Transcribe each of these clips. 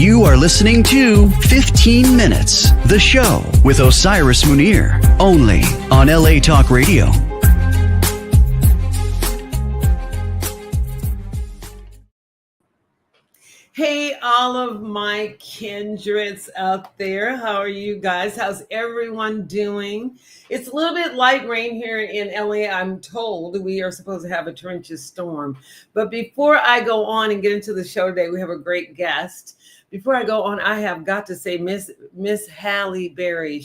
You are listening to 15 Minutes, the show with Osiris Munir, only on LA Talk Radio. Hey, all of my kindreds out there. How are you guys? How's everyone doing? It's a little bit light rain here in LA. I'm told we are supposed to have a torrential storm. But before I go on and get into the show today, we have a great guest. Before I go on, I have got to say Miss Halle Berry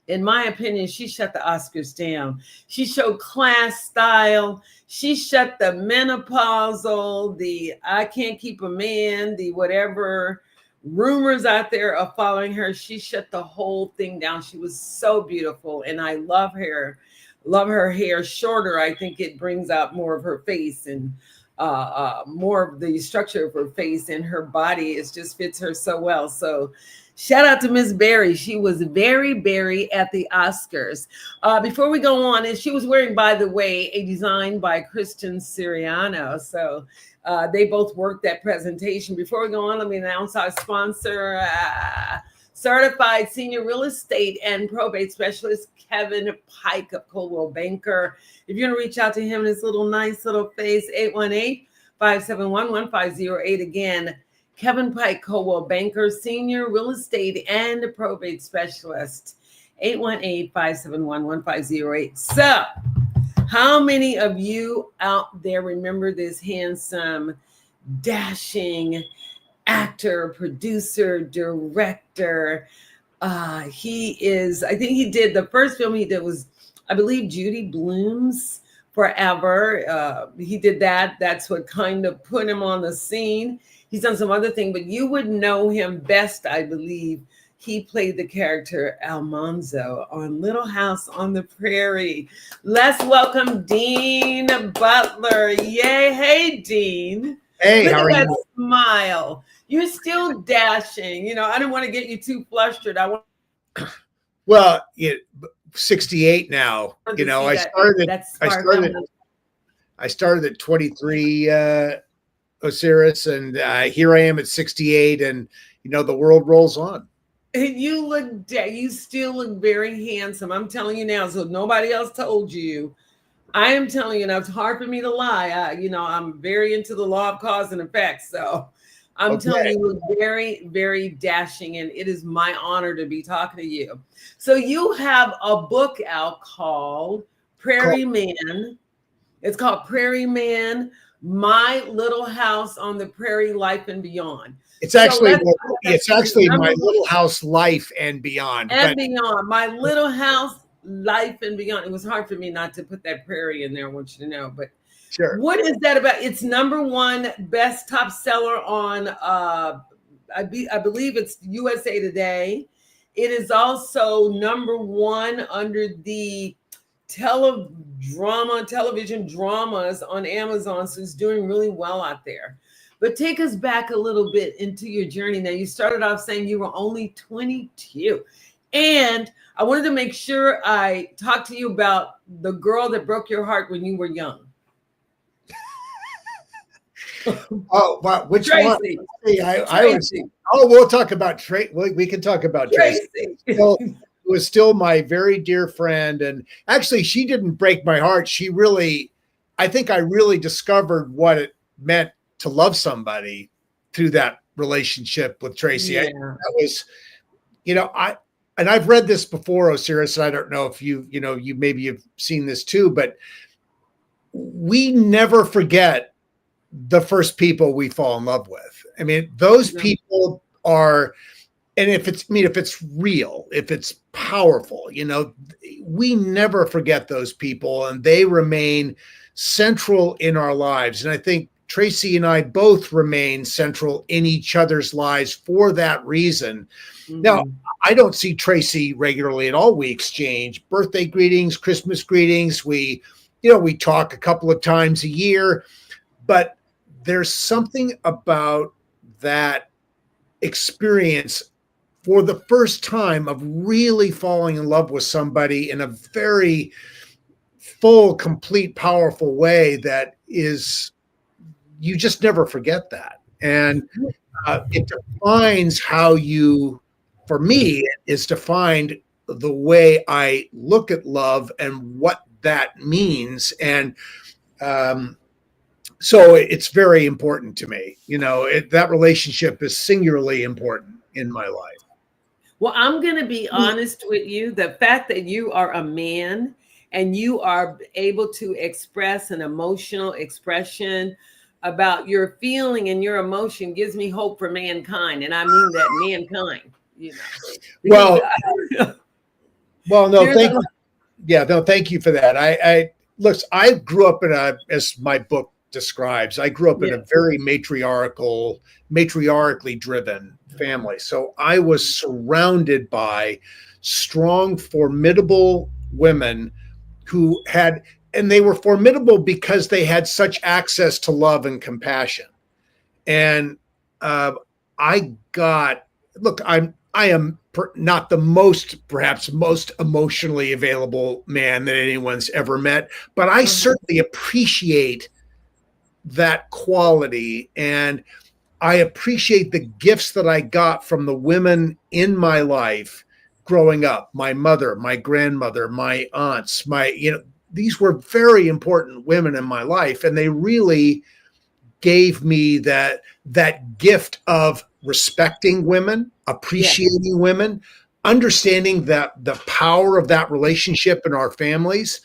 in my opinion, she shut the Oscars down. She showed class, style. She shut the menopausal, the I can't keep a man, the whatever rumors out there of following her. She shut the whole thing down. She was so beautiful, and I love her. Love her hair shorter. I think it brings out more of her face and more of the structure of her face, and her body. It just fits her so well. So shout out to Miss Berry. She was very Berry at the Oscars. Before we go on, and she was wearing, by the way, a design by Kristen Siriano. So they both worked that presentation. Before we go on, let me announce our sponsor, Certified Senior Real Estate and Probate Specialist Kevin Pike of Coldwell Banker. If you're going to reach out to him and his nice little face, 818-571-1508. Again, Kevin Pike, Coldwell Banker, Senior Real Estate and Probate Specialist, 818-571-1508. So, how many of you out there remember this handsome, dashing actor, producer, director? I think he did, the first film he did was, I believe, Judy Blume's Forever. He did that. That's what kind of put him on the scene. He's done some other thing, but you would know him best, I believe. He played the character Almanzo on Little House on the Prairie. Let's welcome Dean Butler. Yay. Hey, Dean. Hey, look how at are that you? Smile. You're still dashing. I didn't want to get you too flustered. Well, 68 now. I started at 23, Osiris, and here I am at 68, and the world rolls on. You still look very handsome. I'm telling you now, so nobody else told you. I am telling you now, it's hard for me to lie. I'm very into the law of cause and effect. So I'm telling you look very, very dashing, and it is my honor to be talking to you. So you have a book out called Prairie Man. It's called Prairie Man, My Little House on the Prairie, Life and Beyond. It's actually My Little House, Life and Beyond. Beyond. My Little House, Life and Beyond. It was hard for me not to put that prairie in there, I want you to know. But sure. What is that about? It's #1 best top seller on, I believe it's USA Today. It is also #1 under the television dramas on Amazon. So it's doing really well out there. But take us back a little bit into your journey. Now, you started off saying you were only 22. And I wanted to make sure I talked to you about the girl that broke your heart when you were young. Oh, wow. Which Tracy. one? We'll talk about Tracy. We can talk about Tracy. It was still my very dear friend. And actually, she didn't break my heart. I think I really discovered what it meant to love somebody through that relationship with Tracy. Yeah. That was, I've read this before, Osiris, and I don't know if you maybe have seen this too, but we never forget the first people we fall in love with. I mean, those people are, and if it's real, if it's powerful, we never forget those people, and they remain central in our lives. And I think Tracy and I both remain central in each other's lives for that reason. Mm-hmm. Now, I don't see Tracy regularly at all. We exchange birthday greetings, Christmas greetings. We talk a couple of times a year, but there's something about that experience for the first time of really falling in love with somebody in a very full, complete, powerful way that is, you just never forget that. And it defines how you, for me, is defined the way I look at love and what that means. And so it's very important to me. That relationship is singularly important in my life. Well, I'm going to be honest with you. The fact that you are a man and you are able to express an emotional expression about your feeling and your emotion gives me hope for mankind. And I mean that mankind, Well, no, thank you for that. I grew up as my book describes, I grew up in a very matriarchally driven family. So I was surrounded by strong, formidable women who and they were formidable because they had such access to love and compassion. And I am not the perhaps most emotionally available man that anyone's ever met, but I certainly appreciate that quality. And I appreciate the gifts that I got from the women in my life growing up. My mother, my grandmother, my aunts, these were very important women in my life. And they really gave me that gift of respecting women, appreciating women, understanding that the power of that relationship in our families,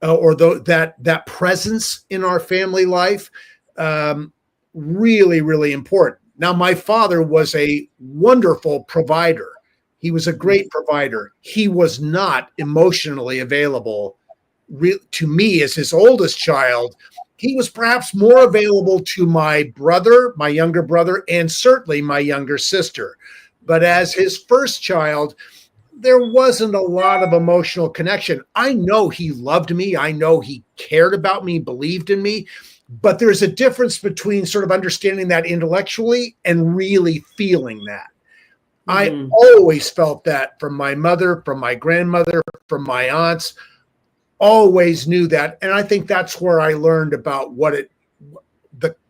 that presence in our family life, really, really important. Now, my father was a wonderful provider. He was a great provider. He was not emotionally available to me as his oldest child. He was perhaps more available to my brother, my younger brother, and certainly my younger sister. But as his first child, there wasn't a lot of emotional connection. I know he loved me. I know he cared about me, believed in me. But there's a difference between sort of understanding that intellectually and really feeling that. I always felt that from my mother, from my grandmother, from my aunts. Always knew that. And I think that's where I learned about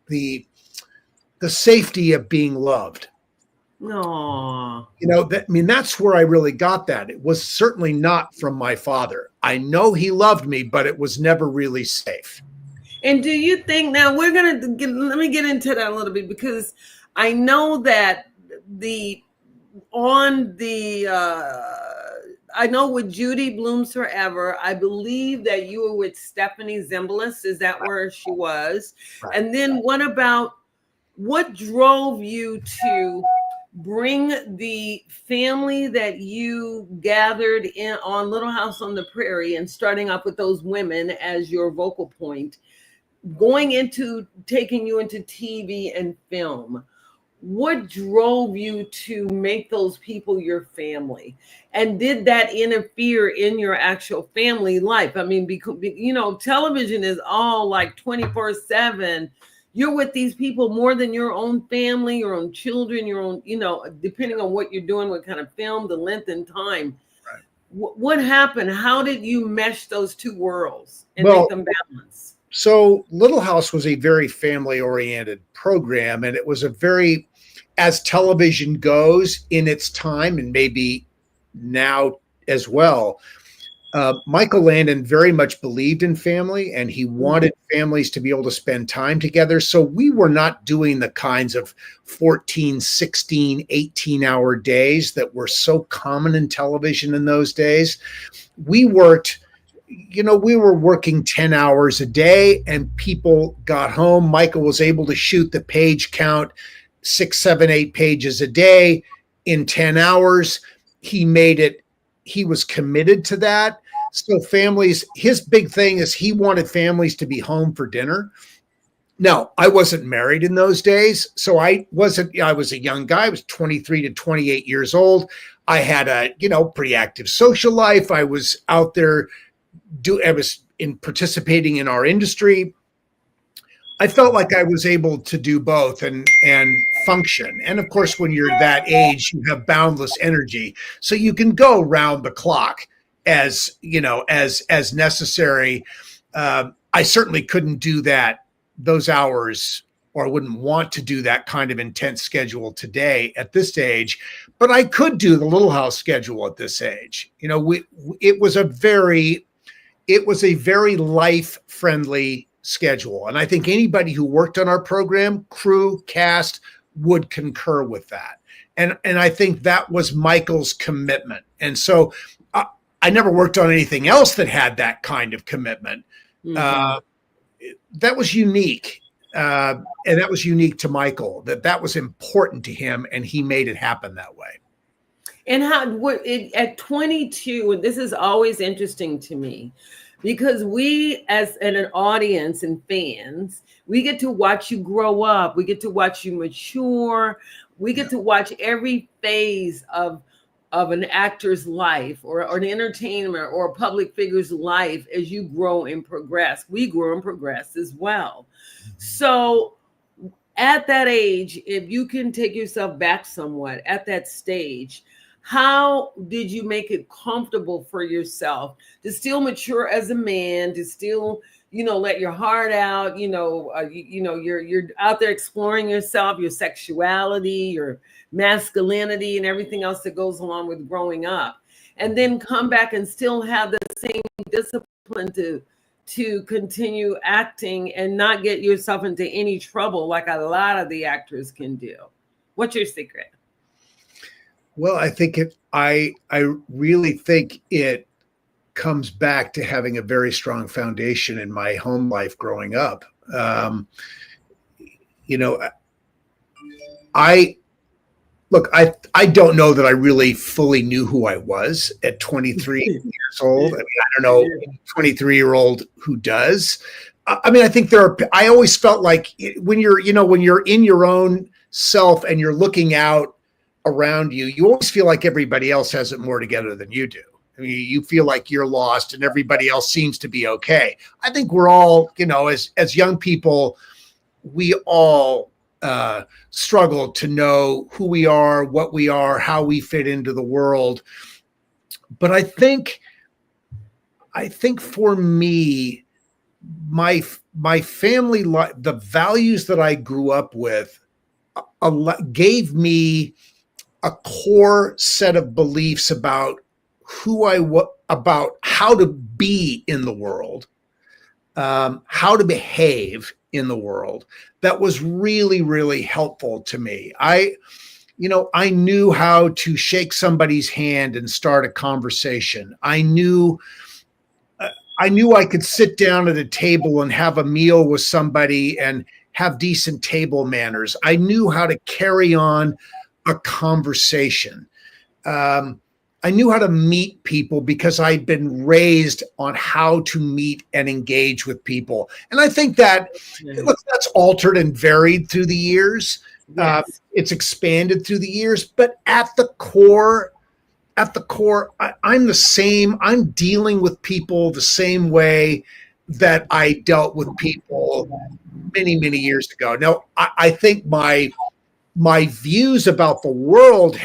the safety of being loved. No. That's where I really got that. It was certainly not from my father. I know he loved me, but it was never really safe. And do you think, now let me get into that a little bit, because I know that I know with Judy Blooms Forever, I believe that you were with Stephanie Zimbalist. Is that where she was? Right. And then what drove you to bring the family that you gathered in on Little House on the Prairie and starting up with those women as your vocal point, taking you into TV and film? What drove you to make those people your family? And did that interfere in your actual family life? I mean, because, television is all like 24/7. You're with these people more than your own family, your own children, your own, depending on what you're doing, what kind of film, the length and time. Right. What happened? How did you mesh those two worlds and make them balance? So Little House was a very family-oriented program, and it was as television goes in its time, and maybe now as well, Michael Landon very much believed in family, and he wanted families to be able to spend time together. So we were not doing the kinds of 14, 16, 18-hour days that were so common in television in those days. We were working 10 hours a day, and people got home. Michael was able to shoot the page count 6, 7, 8 pages a day in 10 hours. He was committed to that. So his big thing is he wanted families to be home for dinner. Now, I wasn't married in those days. So I was a young guy. I was 23 to 28 years old. I had a, pretty active social life. I was out there participating in our industry. I felt like I was able to do both and function. And of course, when you're that age, you have boundless energy. So you can go round the clock as necessary. I certainly couldn't do those hours or I wouldn't want to do that kind of intense schedule today at this age, but I could do the Little House schedule at this age. You know, it was a very life-friendly schedule. And I think anybody who worked on our program, crew, cast, would concur with that. And I think that was Michael's commitment. And so I never worked on anything else that had that kind of commitment. Mm-hmm. That was unique. And that was unique to Michael, that was important to him, and he made it happen that way. And at 22, and this is always interesting to me, because we as an audience and fans, we get to watch you grow up. We get to watch you mature. We get to watch every phase of an actor's life or an entertainer or a public figure's life as you grow and progress. We grow and progress as well. So at that age, if you can take yourself back somewhat at that stage, how did you make it comfortable for yourself to still mature as a man, to still, let your heart out, you're out there exploring yourself, your sexuality, your masculinity, and everything else that goes along with growing up, and then come back and still have the same discipline to continue acting and not get yourself into any trouble like a lot of the actors can do? What's your secret? Well, I think I really think it comes back to having a very strong foundation in my home life growing up. I don't know that I really fully knew who I was at 23 years old. I mean, I don't know a 23-year-old who does. I think I always felt like when you're in your own self and you're looking out around you, you always feel like everybody else has it more together than you do. I mean, you feel like you're lost and everybody else seems to be okay. I think we're all, as young people, we all struggle to know who we are, what we are, how we fit into the world. But I think for me, my family life, the values that I grew up with, gave me a core set of beliefs about who I was, about how to be in the world, how to behave in the world. That was really, really helpful to me. I knew how to shake somebody's hand and start a conversation. I knew I could sit down at a table and have a meal with somebody and have decent table manners. I knew how to carry on a conversation. I knew how to meet people because I'd been raised on how to meet and engage with people. And I think that that's altered and varied through the years. Yes. It's expanded through the years, but at the core, I'm the same. I'm dealing with people the same way that I dealt with people many, many years ago. Now, I think my views about the world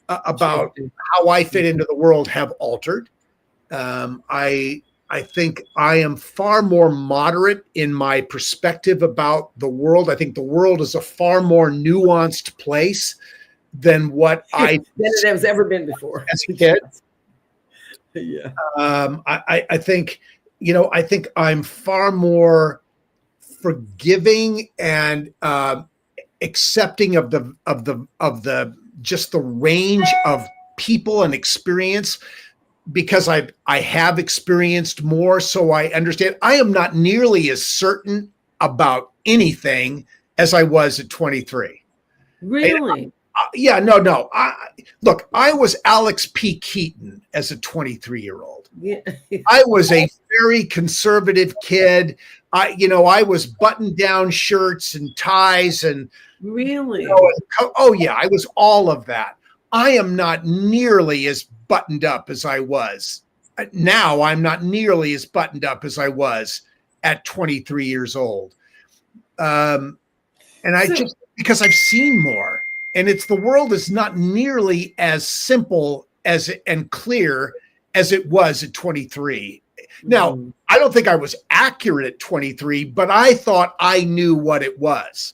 about how I fit into the world have altered. I think I am far more moderate in my perspective about the world. I think the world is a far more nuanced place than what than it has ever been before as a kid. Yeah. I think I'm far more forgiving and accepting of the just the range of people and experience, because I have experienced more. So I understand I am not nearly as certain about anything as I was at 23. Really? Yeah, no. Look, I was Alex P. Keaton as a 23-year-old. Yeah. I was a very conservative kid. I was button-down shirts and ties and really. Oh yeah, I was all of that. I am not nearly as buttoned up as I was. Now I'm not nearly as buttoned up as I was at 23 years old. Just because I've seen more, and the world is not nearly as simple and clear as it was at 23. Now, I don't think I was accurate at 23, but I thought I knew what it was.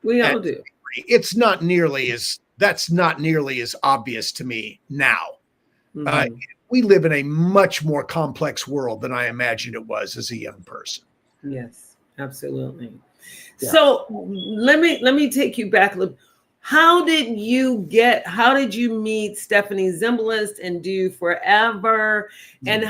We all do. It's not nearly as obvious to me now. We live in a much more complex world than I imagined it was as a young person. Yes, absolutely. Yeah. So let me take you back a little. How did you meet Stephanie Zimbalist and Do Forever? And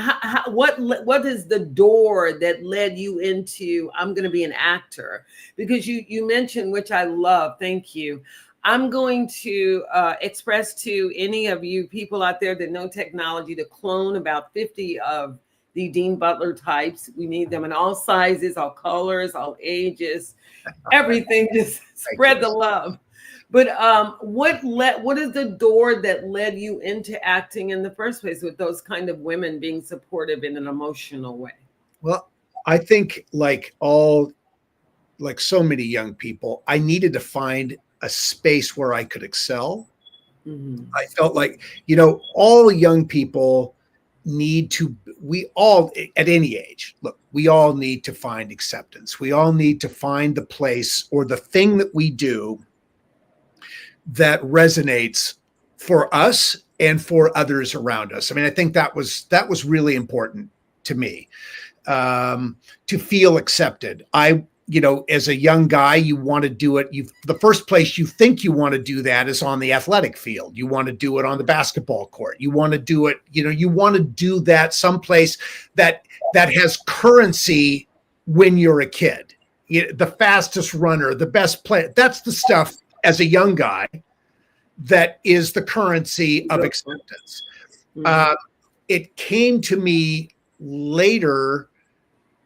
what is the door that led you into, I'm going to be an actor? Because you mentioned, which I love, thank you. I'm going to express to any of you people out there that know technology to clone about 50 of the Dean Butler types. We need them in all sizes, all colors, all ages, everything. Just spread the love. But what is the door that led you into acting in the first place, with those kind of women being supportive in an emotional way? Well, I think like so many young people, I needed to find a space where I could excel. I felt like, all young people we all, at any age, we all need to find acceptance. We all need to find the place or the thing that we do that resonates for us and for others around us. I mean, I think that was really important to me, to feel accepted. As a young guy, you want to do it. The first place you think you want to do that is on the athletic field. You want to do it on the basketball court. You want to do it, you want to do that someplace that has currency when you're a kid. The fastest runner, the best player, that's the stuff as a young guy that is the currency of acceptance. It came to me later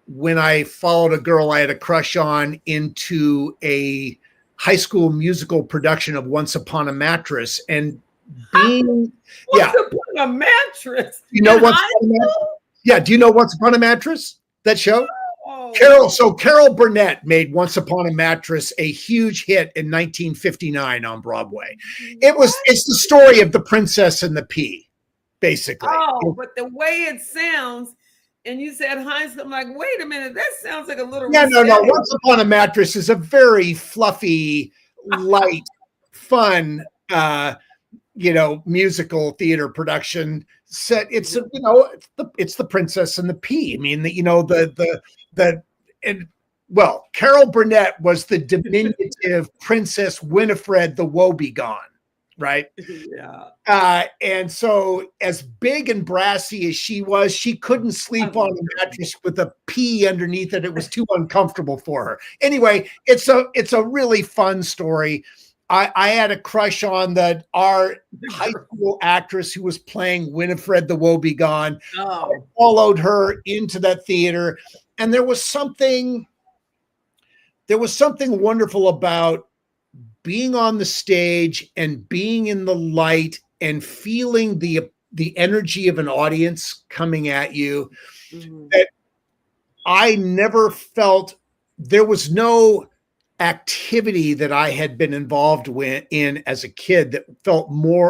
when I followed a girl I had a crush on into a high school musical production of Once Upon a Mattress, and being Once Upon a Mattress. You know Once Upon a Mattress? Yeah, do you know Once Upon a Mattress? That show? Carol Burnett made Once Upon a Mattress a huge hit in 1959 on Broadway. It's the story of the Princess and the Pea, basically. Oh, but the way it sounds. And you said high school. I'm like, wait a minute, that sounds like a little. Yeah, no. Once Upon a Mattress is a very fluffy, light, fun, musical theater production set. It's it's the Princess and the Pea. I mean, Carol Burnett was the diminutive Princess Winifred the Woebegone. Right. Yeah. And so as big and brassy as she was, she couldn't sleep on a mattress with a pea underneath it. It was too uncomfortable for her. Anyway, it's a really fun story. I had a crush on our high school actress who was playing Winifred the Woebegone. I followed her into that theater, and there was something wonderful about being on the stage and being in the light and feeling the energy of an audience coming at you, that I never felt. There was no activity that I had been involved in as a kid that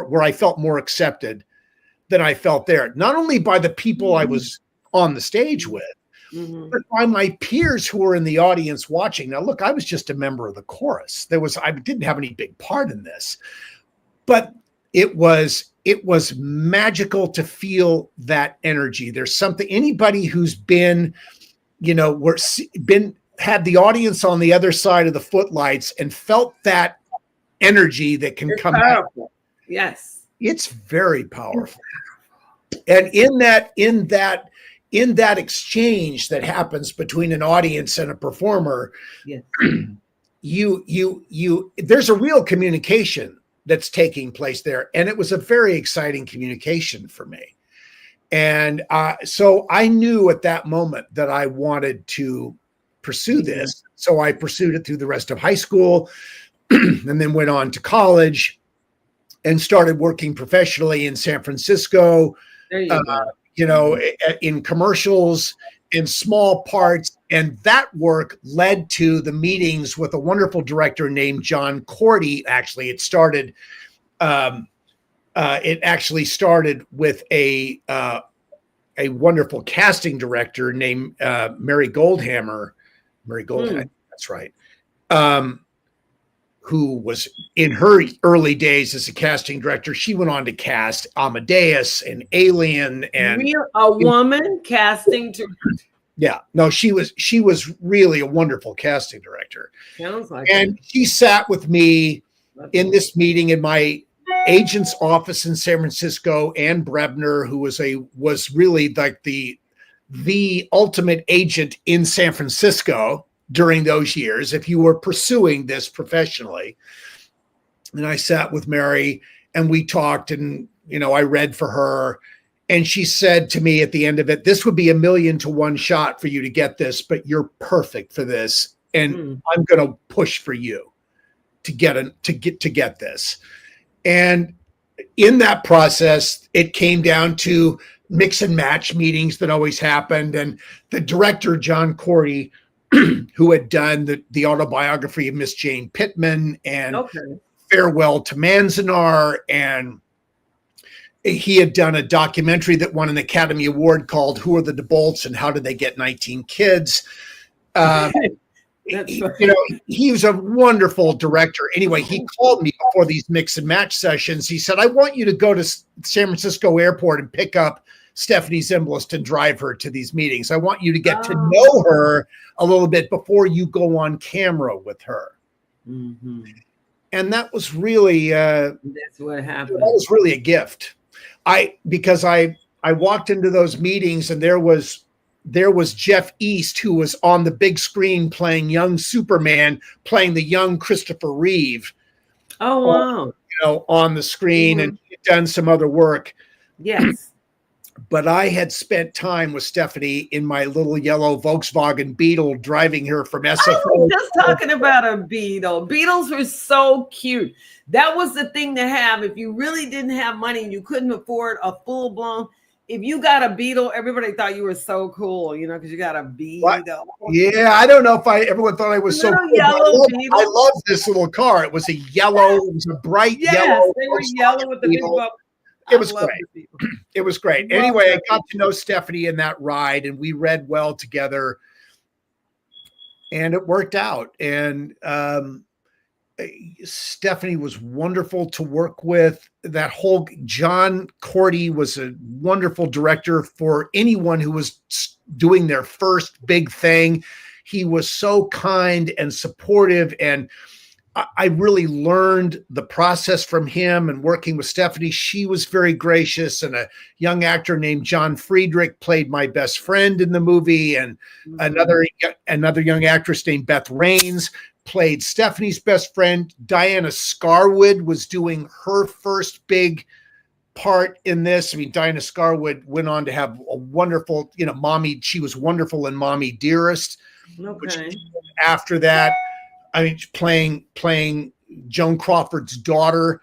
where I felt more accepted than I felt there, not only by the people I was on the stage with, but by my peers who were in the audience watching. Now, look, I was just a member of the chorus. I didn't have any big part in this, but it was magical to feel that energy. There's something, anybody who's been, had the audience on the other side of the footlights and felt that energy that can come out. Yes. It's very powerful. And in that exchange that happens between an audience and a performer, yes. There's a real communication that's taking place there. And it was a very exciting communication for me. And so I knew at that moment that I wanted to pursue this. So I pursued it through the rest of high school and then went on to college and started working professionally in San Francisco. There you go. In commercials, in small parts. And that work led to the meetings with a wonderful director named John Cordy. Actually, it started with a a wonderful casting director named Mary Goldhammer. Mary Goldhammer, that's right. Who was in her early days as a casting director. She went on to cast Amadeus and Alien and a woman casting to. Yeah, no, she was really a wonderful casting director. Sounds like and she sat with me in this meeting in my agent's office in San Francisco. Ann Brebner, who was really like the ultimate agent in San Francisco during those years, if you were pursuing this professionally. And I sat with Mary and we talked, and I read for her, and she said to me at the end of it, this would be 1,000,000 to 1 shot for you to get this, but you're perfect for this, and I'm going to push for you to get this. And in that process, it came down to mix and match meetings that always happened, and the director, John Cordy, who had done the autobiography of Miss Jane Pittman and Farewell to Manzanar, and he had done a documentary that won an Academy Award called Who Are the DeBolts and How Did They Get 19 Kids? He was a wonderful director. Anyway, he called me before these mix and match sessions. He said, I want you to go to San Francisco Airport and pick up Stephanie Zimbalist and drive her to these meetings. I want you to get to know her a little bit before you go on camera with her. Mm-hmm. And that was really that's what happened. That was really a gift. Because I walked into those meetings, and there was Jeff East, who was on the big screen playing young Superman, playing the young Christopher Reeve. Oh wow! On the screen, and he'd done some other work. Yes. But I had spent time with Stephanie in my little yellow Volkswagen Beetle, driving her from SFO. I was just talking about a Beetle. Beetles were so cute. That was the thing to have. If you really didn't have money and you couldn't afford a full-blown, if you got a Beetle, everybody thought you were so cool, because you got a Beetle. What? Yeah, I don't know if everyone thought I was so cool. I love this little car. It was a bright yellow. They were yellow with the big bump. It was great. It was great. Anyway, I got to know Stephanie in that ride, and we read well together, and it worked out. And Stephanie was wonderful to work with. That whole John Cordy was a wonderful director for anyone who was doing their first big thing. He was so kind and supportive, and I really learned the process from him and working with Stephanie. She was very gracious, and a young actor named John Friedrich played my best friend in the movie. And another young actress named Beth Raines played Stephanie's best friend. Diana Scarwood was doing her first big part in this. I mean, Diana Scarwood went on to have a wonderful, Mommy. She was wonderful in Mommy Dearest. Okay. After that, I mean, playing Joan Crawford's daughter.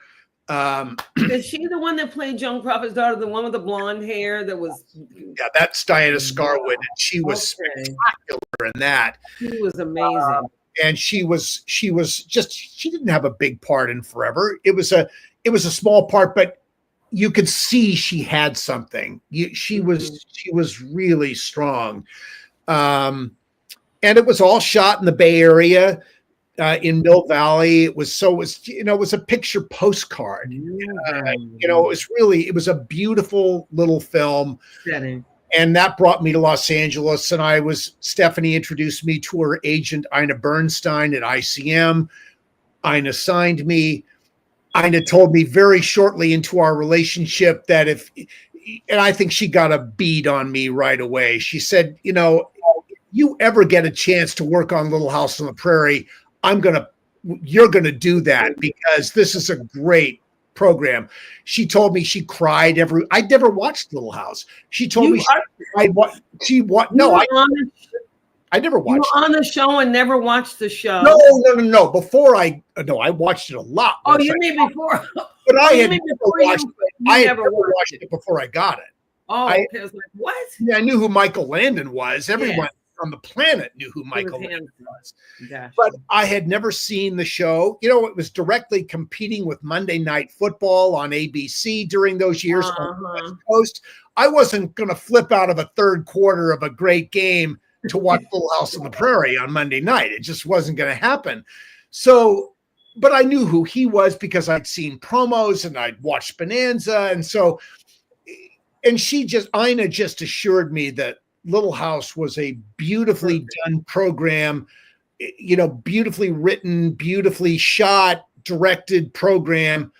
Is she the one that played Joan Crawford's daughter, the one with the blonde hair that was? Yeah, that's Diana Scarwood, and she was spectacular in that. She was amazing. And she didn't have a big part in Forever. It was a small part, but you could see she had something. She was really strong. And it was all shot in the Bay Area. In Mill Valley. It was a picture postcard. It was a beautiful little film setting. And that brought me to Los Angeles. And Stephanie introduced me to her agent, Ina Bernstein at ICM. Ina signed me. Ina told me very shortly into our relationship that and I think she got a bead on me right away. She said, if you ever get a chance to work on Little House on the Prairie, you're going to do that, because this is a great program. She told me she cried I'd never watched Little House. She told me I never watched. You were on the show and never watched the show. No. I watched it a lot. Oh, you mean before? But I had never watched it before I got it. Oh, okay. I was like, what? Yeah, I knew who Michael Landon was. Everyone. on the planet knew who He Michael was Landon handsome. was. Gosh. But I had never seen the show. You know, it was directly competing with Monday Night Football on ABC during those years on the West Coast. I wasn't going to flip out of a third quarter of a great game to watch Little House on the Prairie on Monday night. It just wasn't going to happen. So, but I knew who he was because I'd seen promos and I'd watched Bonanza. And so, and Ina just assured me that Little House was a beautifully done program, you know, beautifully written, beautifully shot, directed program.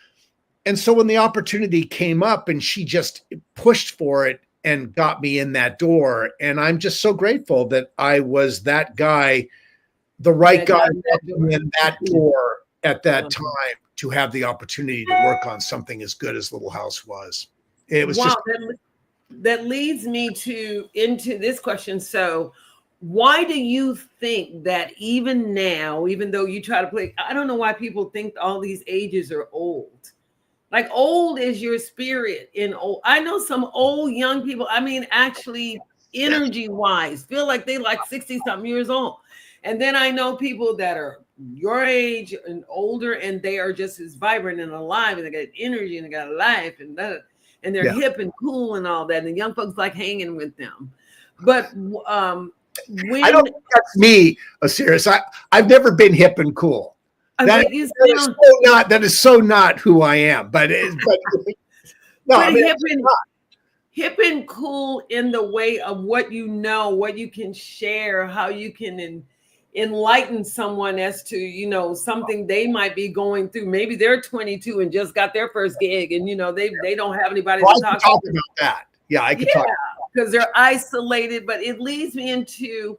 And so when the opportunity came up and she just pushed for it and got me in that door, and I'm just so grateful that I was that guy, the right guy in that door at that time to have the opportunity to work on something as good as Little House was. It was just that leads me into this question. So why do you think that even now, even though you try to play, I don't know why people think all these ages are old. Like old is your spirit in old. I know some old young people, I mean, actually energy wise, feel like they like 60 something years old. And then I know people that are your age and older, and they are just as vibrant and alive, and they got energy and they got life and they're hip and cool and all that. And the young folks like hanging with them. But when I don't think that's me, Osiris. I've never been hip and cool. That is so not who I am. But no, I mean, hip and cool in the way of what you know, what you can share, how you can enlighten someone as to, you know, something they might be going through. Maybe they're 22 and just got their first gig, and you know they don't have anybody to talk about that. Yeah, I could talk because they're isolated. But it leads me into,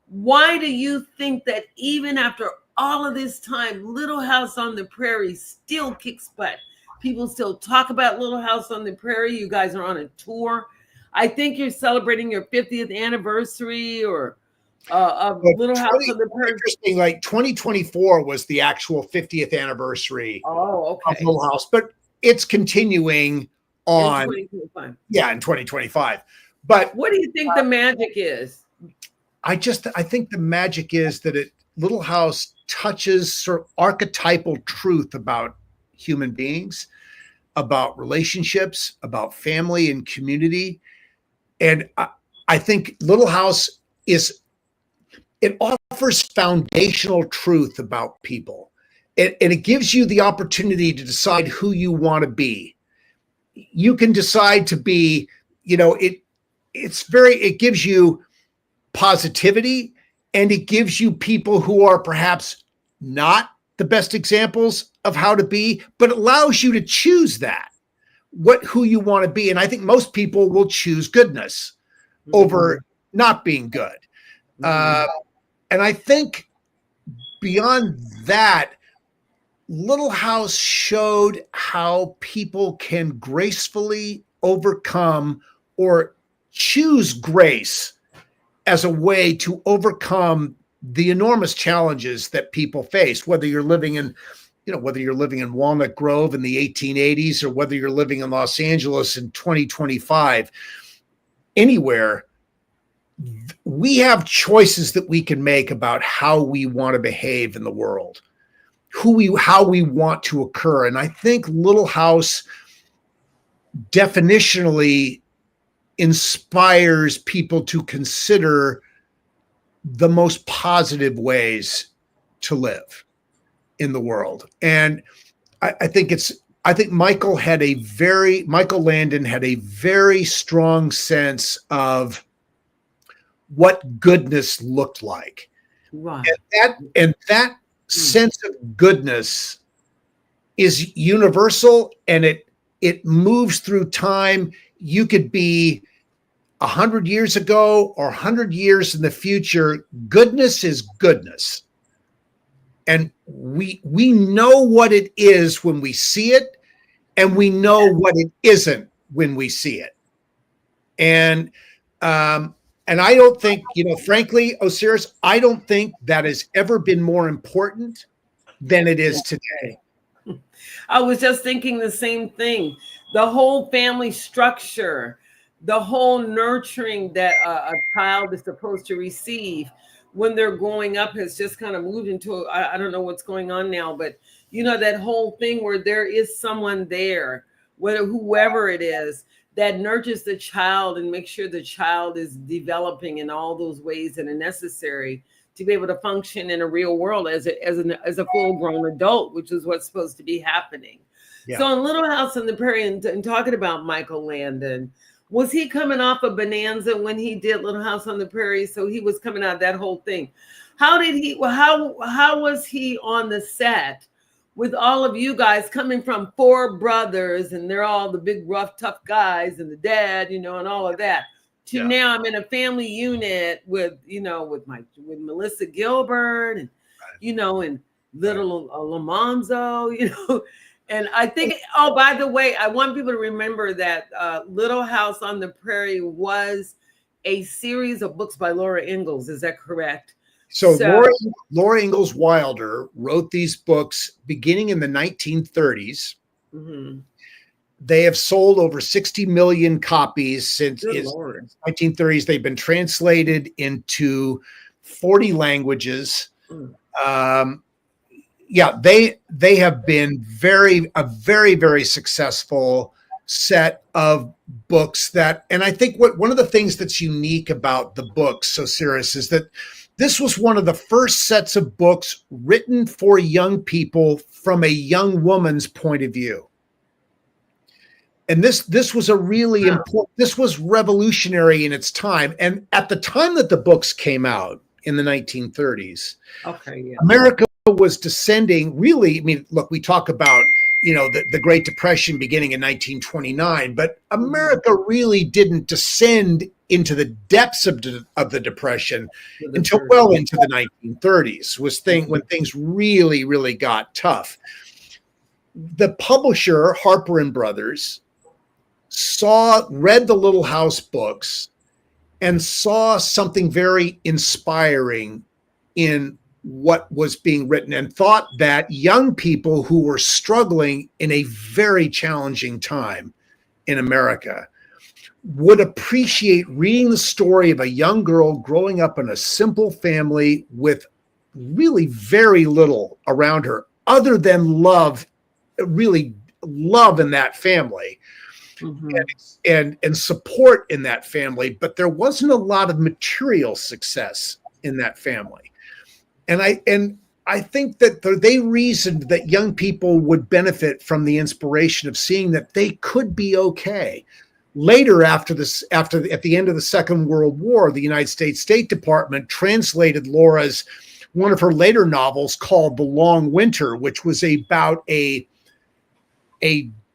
why do you think that even after all of this time, Little House on the Prairie still kicks butt? People still talk about Little House on the Prairie. You guys are on a tour. I think you're celebrating your 50th anniversary or of Little House on the Prairie. Interesting, like 2024 was the actual 50th anniversary of Little House, but it's continuing on in 2025. But what do you think the magic is? I think the magic is that Little House touches sort of archetypal truth about human beings, about relationships, about family and community. And I think Little House it offers foundational truth about people. And it gives you the opportunity to decide who you want to be. You can decide to be, you know, it gives you positivity, and it gives you people who are perhaps not the best examples of how to be, but it allows you to choose who you want to be. And I think most people will choose goodness over not being good. And I think beyond that, Little House showed how people can gracefully overcome or choose grace as a way to overcome the enormous challenges that people face, whether you're living in Walnut Grove in the 1880s or whether you're living in Los Angeles in 2025, anywhere. We have choices that we can make about how we want to behave in the world, how we want to occur. And I think Little House definitionally inspires people to consider the most positive ways to live in the world. And I think Michael Landon had a very strong sense of what goodness looked like. Right. And that sense of goodness is universal, and it moves through time. You could be 100 years ago or 100 years in the future. Goodness is goodness. And we know what it is when we see it, and we know what it isn't when we see it. And I don't think, frankly, Osiris, I don't think that has ever been more important than it is today. I was just thinking the same thing. The whole family structure, the whole nurturing that a child is supposed to receive when they're growing up has just kind of moved into, I don't know what's going on now, but that whole thing where there is someone there, whether whoever it is, that nurtures the child and makes sure the child is developing in all those ways that are necessary to be able to function in a real world as a full grown adult, which is what's supposed to be happening. Yeah. So in Little House on the Prairie, and talking about Michael Landon, was he coming off of Bonanza when he did Little House on the Prairie? So he was coming out of that whole thing. How was he on the set with all of you guys coming from four brothers, and they're all the big, rough, tough guys, and the dad, and all of that, to now I'm in a family unit with Melissa Gilbert and, and little Lamonzo, And I think, oh, by the way, I want people to remember that Little House on the Prairie was a series of books by Laura Ingalls. Is that correct? So Laura Ingalls Wilder wrote these books beginning in the 1930s. Mm-hmm. They have sold over 60 million copies since the 1930s. They've been translated into 40 languages. They have been a very, very successful set of books and I think one of the things that's unique about the books, Osiris, is that this was one of the first sets of books written for young people from a young woman's point of view. And this was a really important, this was revolutionary in its time. And at the time that the books came out in the 1930s, America was descending really. I mean, look, we talk about, the Great Depression beginning in 1929, but America really didn't descend into the depths of the Depression until well into the 1930s, when things really, really got tough. The publisher, Harper and Brothers, read the Little House books and saw something very inspiring in what was being written, and thought that young people who were struggling in a very challenging time in America would appreciate reading the story of a young girl growing up in a simple family with really very little around her other than love, really love in that family. Mm-hmm. and support in that family, but there wasn't a lot of material success in that family. And I think that they reasoned that young people would benefit from the inspiration of seeing that they could be okay. Later, at the end of the Second World War, the United States State Department translated one of her later novels called The Long Winter, which was about a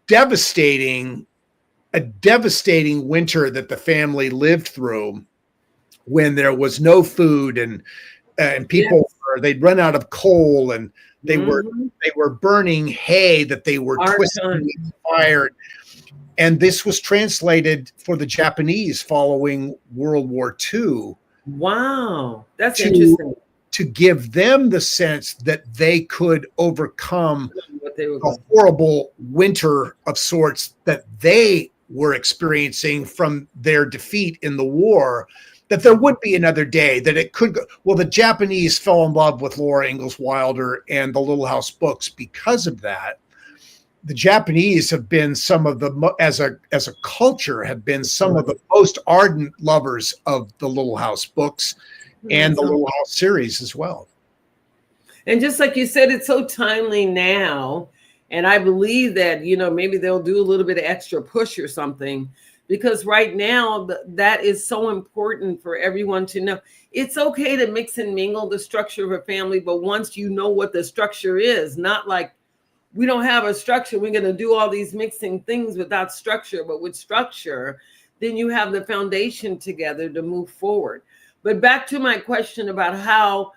devastating winter that the family lived through, when there was no food and people they'd run out of coal, and they were burning hay that they were twisting with fire. And this was translated for the Japanese following World War II. Wow, that's interesting. To give them the sense that they could overcome a horrible winter of sorts that they were experiencing from their defeat in the war, that there would be another day, that it could go. Well, the Japanese fell in love with Laura Ingalls Wilder and the Little House books because of that. The Japanese have been some of the, as a culture, have been some of the most ardent lovers of the Little House books and the Little House series as well. And just like you said, it's so timely now. And I believe that, maybe they'll do a little bit of extra push or something, because right now that is so important for everyone to know. It's okay to mix and mingle the structure of a family, but once you know what the structure is, not like we don't have a structure, we're going to do all these mixing things without structure, but with structure, then you have the foundation together to move forward. But back to my question about how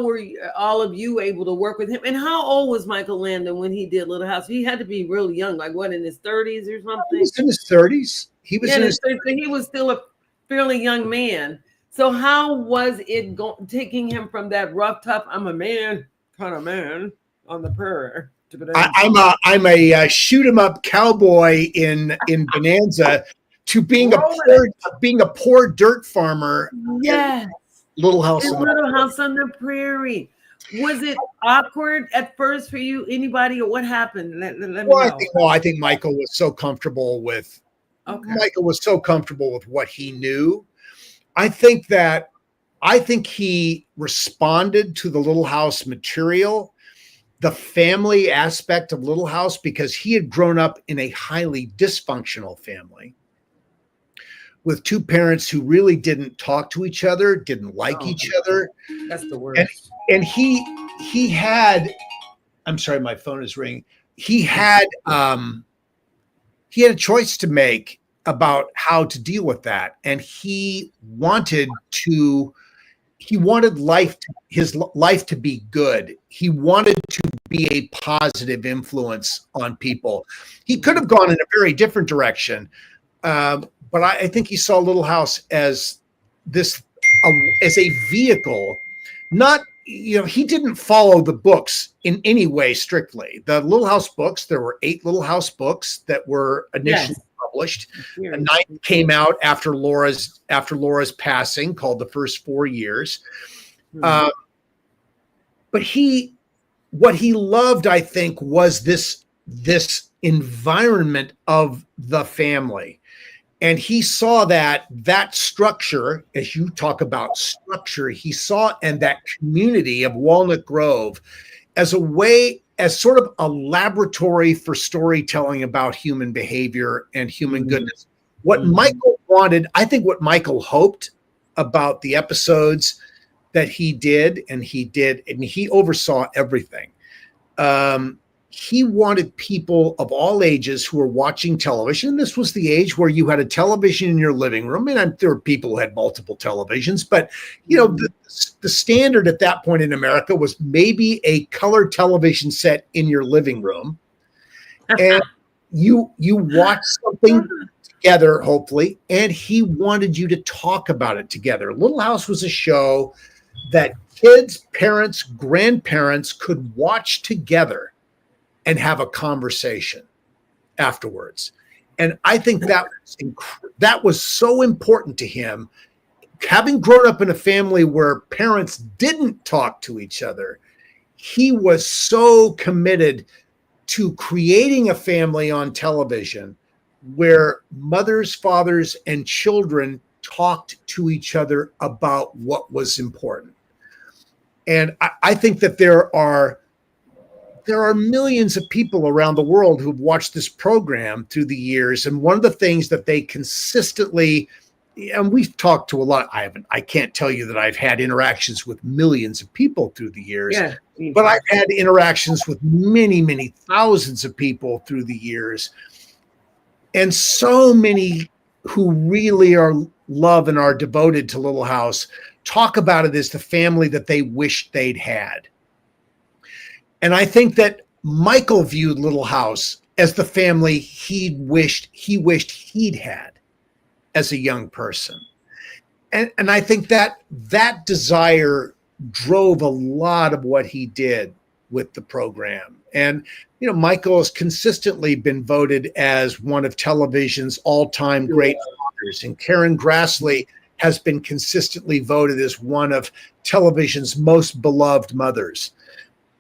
were all of you able to work with him? And how old was Michael Landon when he did Little House? He had to be really young, like what, in his 30s or something? He was in his 30s. He was in his 30s. So he was still a fairly young man. So how was it taking him from that rough, tough, I'm a man kind of man on the prairie? I'm a shoot 'em up cowboy in Bonanza to being a poor dirt farmer. Yes. Little House In on the Little House on the Prairie. Was it awkward at first for you? Anybody, or what happened? Let me know. I think Michael was so comfortable with. Okay. Michael was so comfortable with what he knew. I think he responded to the Little House material, the family aspect of Little House, because he had grown up in a highly dysfunctional family with two parents who really didn't talk to each other, didn't like each other. That's the worst. And he had, I'm sorry, my phone is ringing. He had a choice to make about how to deal with that. And he wanted his life to be good. He wanted to be a positive influence on people. He could have gone in a very different direction. But I think he saw Little House as as a vehicle. Not, he didn't follow the books in any way strictly. The Little House books, there were 8 Little House books that were initially published. A 9th came out after Laura's passing, called The First 4 Years. But what he loved, I think, was this environment of the family. And he saw that structure, as you talk about structure, he saw and that community of Walnut Grove as sort of a laboratory for storytelling about human behavior and human goodness. What Michael wanted, I think what Michael hoped about the episodes that he did, and he oversaw everything. He wanted people of all ages who were watching television. This was the age where you had a television in your living room. And there were people who had multiple televisions, but the standard at that point in America was maybe a color television set in your living room. And you watch something together, hopefully, and he wanted you to talk about it together. Little House was a show that kids, parents, grandparents could watch together and have a conversation afterwards. And I think that was so important to him. Having grown up in a family where parents didn't talk to each other, he was so committed to creating a family on television where mothers, fathers, and children talked to each other about what was important. And I think that there are millions of people around the world who've watched this program through the years. And one of the things that they consistently, and we've talked to a lot, I can't tell you that I've had interactions with millions of people through the years, but I've had interactions with many, many thousands of people through the years. And so many who really love and are devoted to Little House talk about it as the family that they wished they'd had. And I think that Michael viewed Little House as the family he wished he'd had as a young person. And I think that desire drove a lot of what he did with the program. And, Michael has consistently been voted as one of television's all-time great fathers. And Karen Grassley has been consistently voted as one of television's most beloved mothers.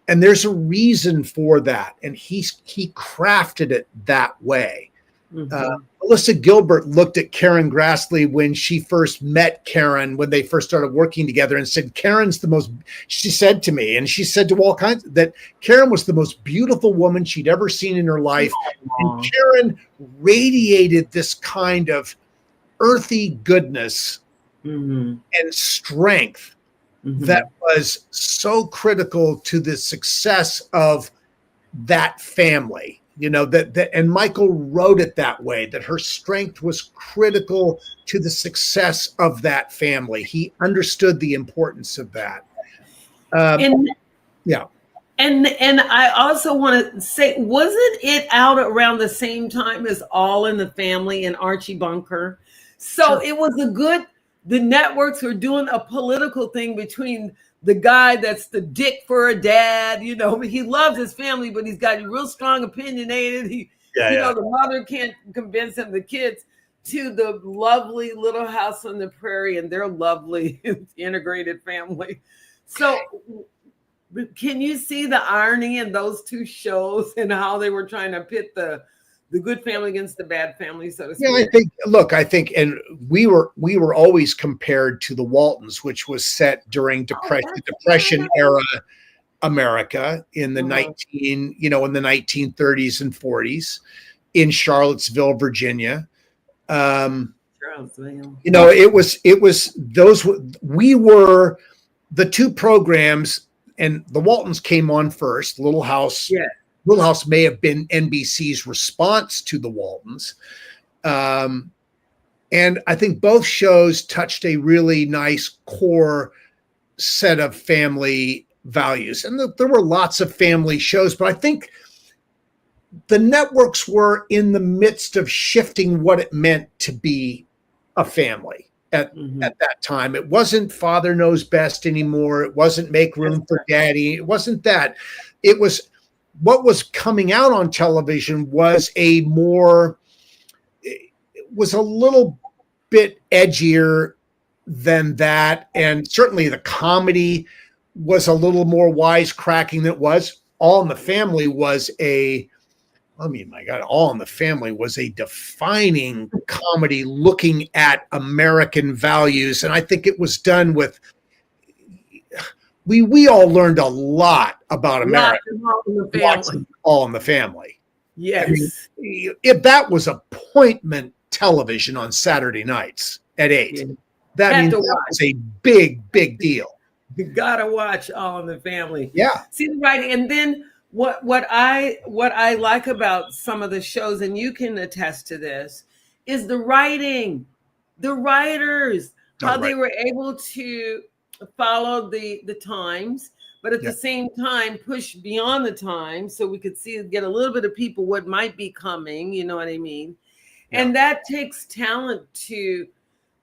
And there's a reason for that. And he crafted it that way. Melissa Gilbert looked at Karen Grassley when she first met Karen, when they first started working together, and said, she said to me, and she said to all kinds, that Karen was the most beautiful woman she'd ever seen in her life. And Karen radiated this kind of earthy goodness and strength that was so critical to the success of that family. And Michael wrote it that way, that her strength was critical to the success of that family. He understood the importance of that. And I also want to say, wasn't it out around the same time as All in the Family and Archie Bunker? So It was the networks were doing a political thing between the guy that's the dick for a dad, he loves his family, but he's got real strong opinionated. The mother can't convince him, the kids. to the lovely Little House on the Prairie and their lovely integrated family. So can you see the irony in those two shows and how they were trying to pit the good family against the bad family, so to speak? Yeah, I think, and we were always compared to the Waltons, which was set during Depression era America in the in the 1930s and 40s in Charlottesville, Virginia. It was those, we were the two programs, and the Waltons came on first. Little House may have been NBC's response to the Waltons. And I think both shows touched a really nice core set of family values. And there were lots of family shows, but I think the networks were in the midst of shifting what it meant to be a family at that time. It wasn't Father Knows Best anymore. It wasn't Make Room for Daddy. It wasn't that. It was what was coming out on television was a little bit edgier than that. And certainly the comedy was a little more wisecracking than it was. All in the Family was All in the Family was a defining comedy looking at American values. And I think it was done with, we all learned a lot about America. All in the Family. Yes. I mean, if that was appointment television on Saturday nights at 8, that was a big, big deal. You gotta watch All in the Family. Yeah. See the writing, and then what I like about some of the shows, and you can attest to this, is the writing, the writers, how they were able to follow the times, but at the same time push beyond the times, so we could get a little bit of people what might be coming. You know what I mean? Yeah. And that takes talent to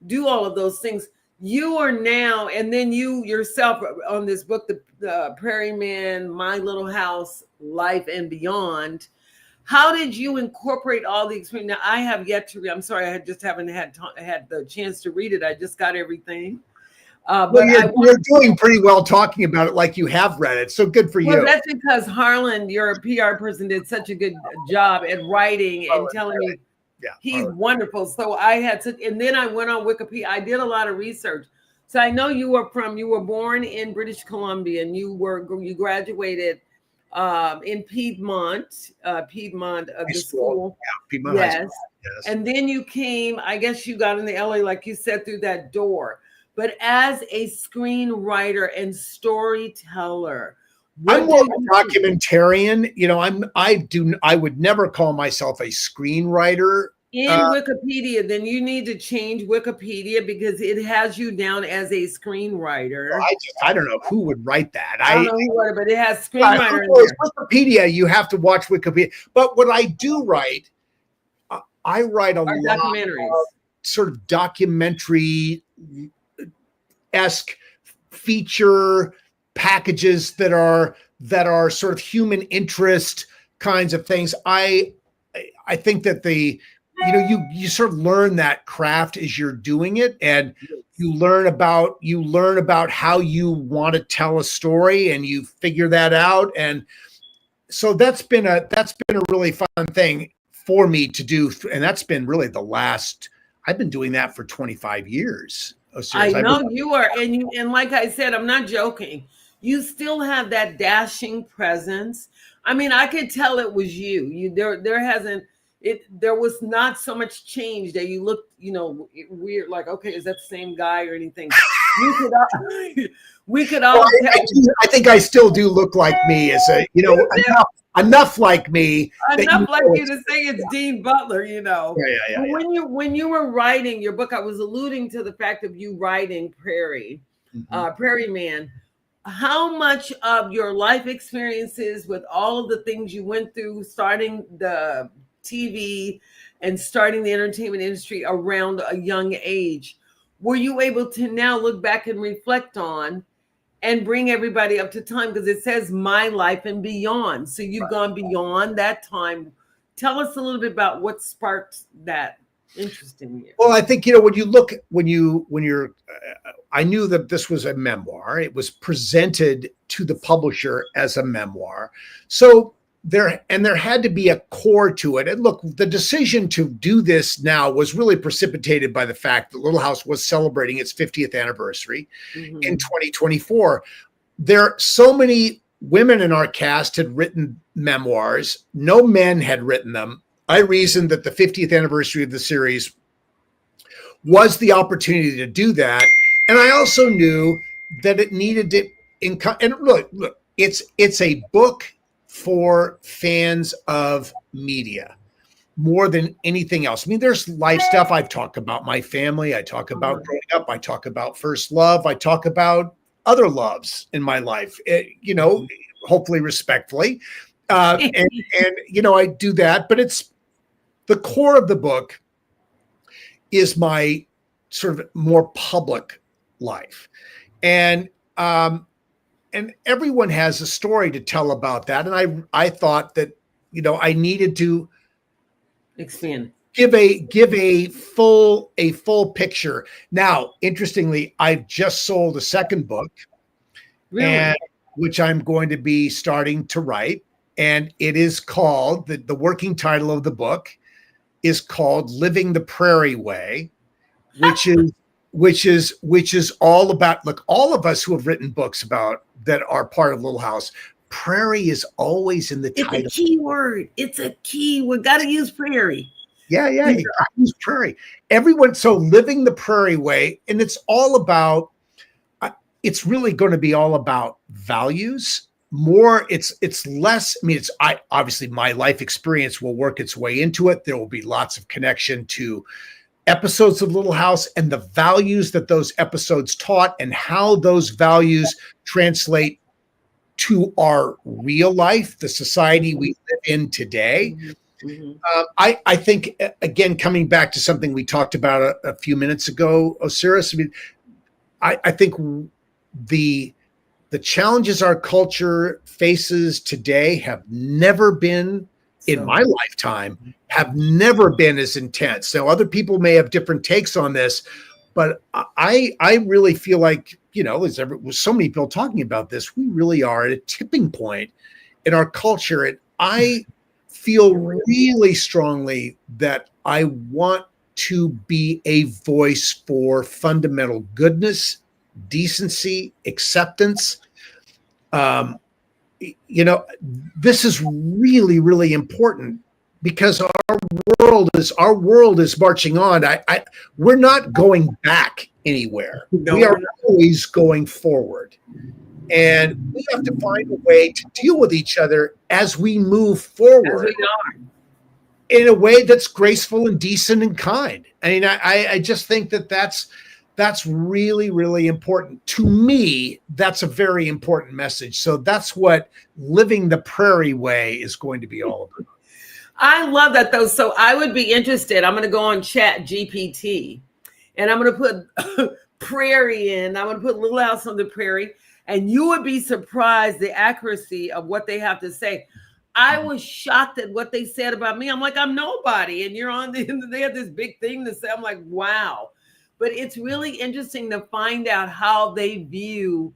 do all of those things. You are now, and then you yourself on this book, the Prairie Man, My Little House, Life and Beyond. How did you incorporate all the experience? Now, I have yet to read. I'm sorry, I just haven't had the chance to read it. I just got everything. But you're doing pretty well talking about it like you have read it. So good for you. Well, that's because Harlan, your PR person, did such a good job at writing and telling me. Yeah, he's wonderful. So I had to, and then I went on Wikipedia. I did a lot of research. So I know you were born in British Columbia, and you graduated in Piedmont of the school. Yeah, Piedmont High School. Yes. And then you came, I guess you got into LA, like you said, through that door. But as a screenwriter and storyteller, I'm more of a documentarian. I would never call myself a screenwriter. In Wikipedia, then you need to change Wikipedia because it has you down as a screenwriter. I don't know who would write that. I don't know who would, but it has screenwriter. Wikipedia, you have to watch Wikipedia. But what I do write, I write a lot documentaries, of sort of documentary-esque feature packages that are sort of human interest kinds of things. I think that you sort of learn that craft as you're doing it, and you learn about how you want to tell a story, and you figure that out. And so that's been a really fun thing for me to do, and that's been really I've been doing that for 25 years. I know you are, and like I said, I'm not joking. You still have that dashing presence. I mean, I could tell it was you. There was not so much change that you looked, weird, like, okay, is that the same guy or anything? We could all tell. I think I still do look like me as enough like me. Enough like you to say it's Dean Butler, Yeah. When you were writing your book, I was alluding to the fact of you writing Prairie Man. How much of your life experiences with all of the things you went through, starting the TV and starting the entertainment industry around a young age, were you able to now look back and reflect on and bring everybody up to time? Because it says My Life and Beyond. So you've gone beyond that time. Tell us a little bit about what sparked that. Interesting. Yeah. Well, I think, I knew that this was a memoir. It was presented to the publisher as a memoir. So there had to be a core to it. And look, the decision to do this now was really precipitated by the fact that Little House was celebrating its 50th anniversary in 2024. So many women in our cast had written memoirs. No men had written them. I reasoned that the 50th anniversary of the series was the opportunity to do that. And I also knew that it needed to, and look, it's a book for fans of media more than anything else. I mean, there's life stuff. I've talked about my family. I talk about growing up. I talk about first love. I talk about other loves in my life, hopefully respectfully. And I do that, but it's the core of the book is my sort of more public life. And everyone has a story to tell about that. And I thought that, I needed to expand, give a full picture. Now, interestingly, I've just sold a second book, really? which I'm going to be starting to write. And it is called, the working title of the book is called Living the Prairie Way, which is all about, look, all of us who have written books about that are part of Little House, prairie is always in the title. It's a key word. It's a key. We got to use prairie. Yeah. You got to use prairie. So Living the Prairie Way, and it's all about, it's really going to be all about values. More, it's less. I mean, obviously my life experience will work its way into it. There will be lots of connection to episodes of Little House and the values that those episodes taught and how those values translate to our real life, the society we live in today. I think, again, coming back to something we talked about a few minutes ago, Osiris, I mean, I think the challenges our culture faces today have never been, in my lifetime, have never been as intense. Now, other people may have different takes on this, but I really feel like, with so many people talking about this, we really are at a tipping point in our culture. And I feel really strongly that I want to be a voice for fundamental goodness, decency, acceptance. This is really, really important because our world is marching on. We're not going back anywhere. No, we are always going forward. And we have to find a way to deal with each other as we move forward in a way that's graceful and decent and kind. I mean, I just think that's really, really important. To me, that's a very important message. So that's what Living the Prairie Way is going to be all about. I love that, though. So I would be interested. I'm going to go on Chat GPT, and I'm going to put prairie in. I'm going to put Little House on the Prairie, and you would be surprised the accuracy of what they have to say. I was shocked at what they said about me. I'm like, I'm nobody, and you're on. They have this big thing to say. I'm like, wow. But it's really interesting to find out how they view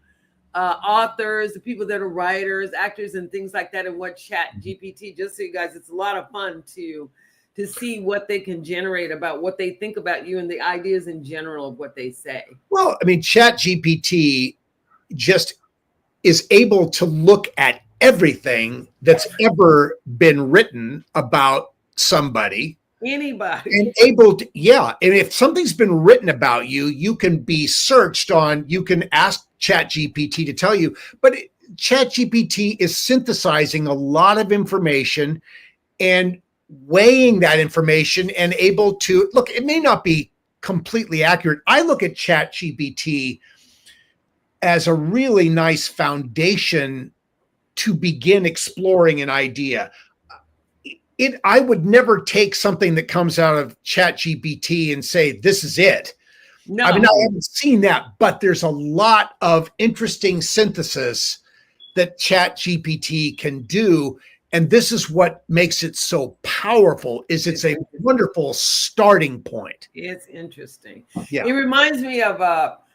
authors, the people that are writers, actors, and things like that, and what Chat GPT. Just so you guys, it's a lot of fun to see what they can generate about what they think about you and the ideas in general of what they say. Well, I mean, Chat GPT just is able to look at everything that's ever been written about somebody. Anybody. And able to, yeah. And if something's been written about you, you can be searched on, you can ask ChatGPT to tell you, but ChatGPT is synthesizing a lot of information and weighing that information and able to, look, it may not be completely accurate. I look at ChatGPT as a really nice foundation to begin exploring an idea. I would never take something that comes out of ChatGPT and say, this is it. No. I mean, I haven't seen that, but there's a lot of interesting synthesis that ChatGPT can do. And this is what makes it so powerful, is it's a wonderful starting point. It's interesting. Yeah. It reminds me of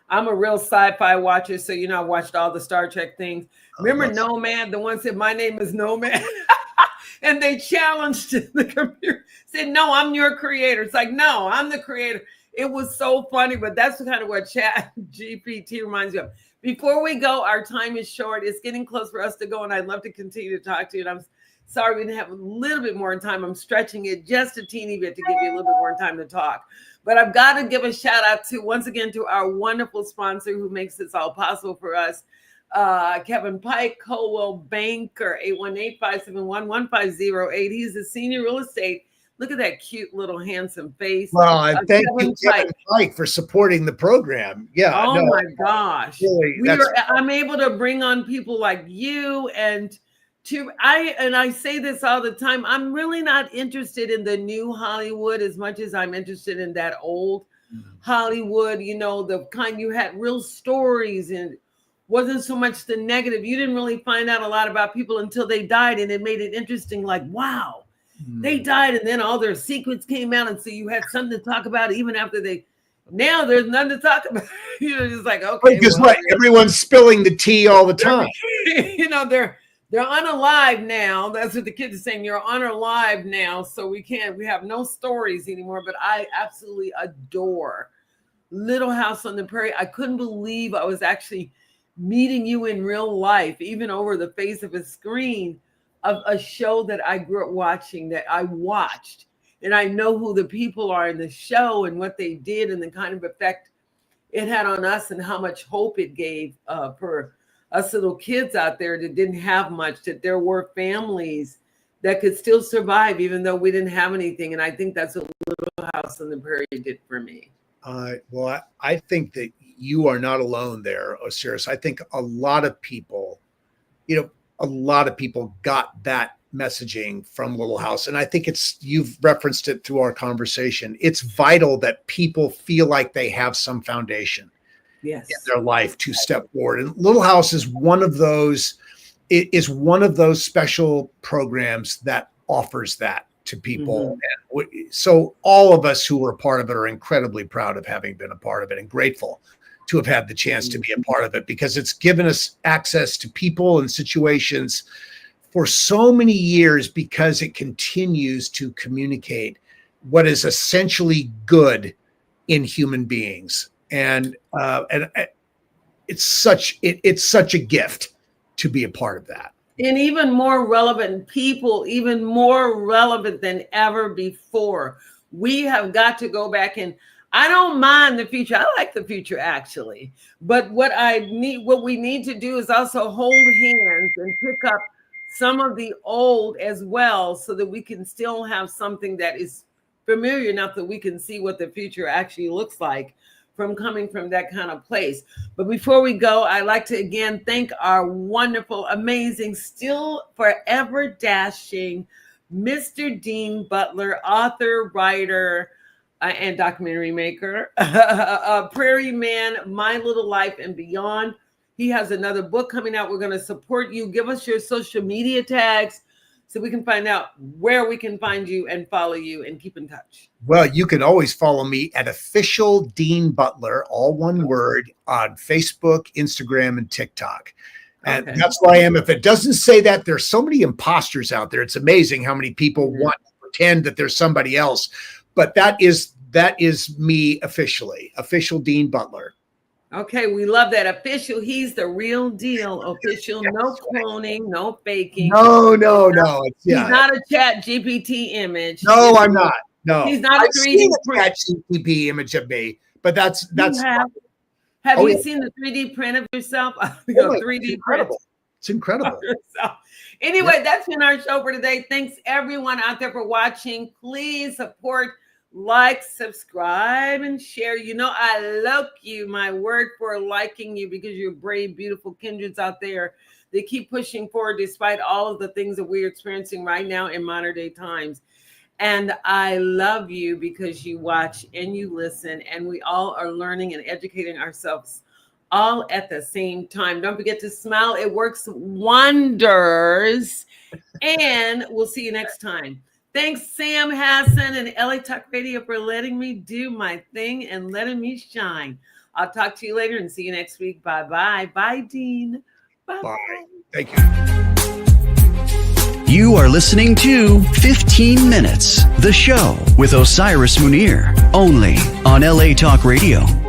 I'm a real sci-fi watcher, so I watched all the Star Trek things. Remember Nomad? The one said, "My name is Nomad," and they challenged the computer. Said, "No, I'm your creator." It's like, "No, I'm the creator." It was so funny, but that's kind of what Chat GPT reminds me of. Before we go, our time is short. It's getting close for us to go, and I'd love to continue to talk to you. And I'm sorry we didn't have a little bit more time. I'm stretching it just a teeny bit to give you a little bit more time to talk. But I've got to give a shout out to, once again, to our wonderful sponsor who makes this all possible for us. Kevin Pike, Coldwell Banker, 818-571-1508. He's a senior real estate. Look at that cute little handsome face. Well, I thank you, Kevin Pike, for supporting the program. Yeah. Oh my gosh. Really, I'm able to bring on people like you, and I say this all the time. I'm really not interested in the new Hollywood as much as I'm interested in that old Hollywood, the kind you had real stories and wasn't so much the negative. You didn't really find out a lot about people until they died, and it made it interesting. Like, wow, they died, and then all their secrets came out, and so you had something to talk about even after they. Now there's nothing to talk about. Just like, okay, because everyone's spilling the tea all the time. They're unalive now. That's what the kids are saying. You're unalive now, so we have no stories anymore. But I absolutely adore Little House on the Prairie. I couldn't believe I was actually meeting you in real life, even over the face of a screen, of a show that I grew up watching, that I watched. And I know who the people are in the show and what they did and the kind of effect it had on us and how much hope it gave for us little kids out there that didn't have much, that there were families that could still survive even though we didn't have anything. And I think that's what Little House on the Prairie did for me. Well, I think that you are not alone there, Osiris. I think a lot of people got that messaging from Little House. And I think you've referenced it through our conversation. It's vital that people feel like they have some foundation in their life to step forward. And Little House is one of those special programs that offers that to people. And so all of us who were a part of it are incredibly proud of having been a part of it and grateful to have had the chance to be a part of it, because it's given us access to people and situations for so many years, because it continues to communicate what is essentially good in human beings. And it's such a gift to be a part of that. And even more relevant people, even more relevant than ever before. We have got to go back, and I don't mind the future. I like the future, actually. But what we need to do is also hold hands and pick up some of the old as well, so that we can still have something that is familiar enough that we can see what the future actually looks like from coming from that kind of place. But before we go, I'd like to again thank our wonderful, amazing, still forever dashing Mr. Dean Butler, author, writer, and documentary maker, Prairie Man, My Little Life and Beyond. He has another book coming out. We're going to support you. Give us your social media tags so we can find out where we can find you and follow you and keep in touch. Well, you can always follow me at Official Dean Butler, all one word, on Facebook, Instagram, and TikTok. And that's where I am. If it doesn't say that, there's so many imposters out there. It's amazing how many people want to pretend that there's somebody else. But that is me officially, Official Dean Butler. Okay, we love that. Official, he's the real deal. Official, no cloning, no faking. No. He's not a Chat GPT image. No, I'm not. No, he's not a 3D Chat GPT image of me. But that's. Have you seen the 3D print of yourself? 3D print. It's incredible. Anyway, that's been our show for today. Thanks everyone out there for watching. Please support, like, subscribe, and share. I love you. My word for liking you, because you're brave, beautiful kindreds out there. They keep pushing forward despite all of the things that we're experiencing right now in modern day times. And I love you because you watch and you listen, and we all are learning and educating ourselves all at the same time. Don't forget to smile. It works wonders. And we'll see you next time. Thanks, Sam Hassan and LA Talk Radio, for letting me do my thing and letting me shine. I'll talk to you later and see you next week. Bye-bye. Bye, Dean. Bye. Bye. Thank you. You are listening to 15 Minutes, the show with Osiris Munir, only on LA Talk Radio.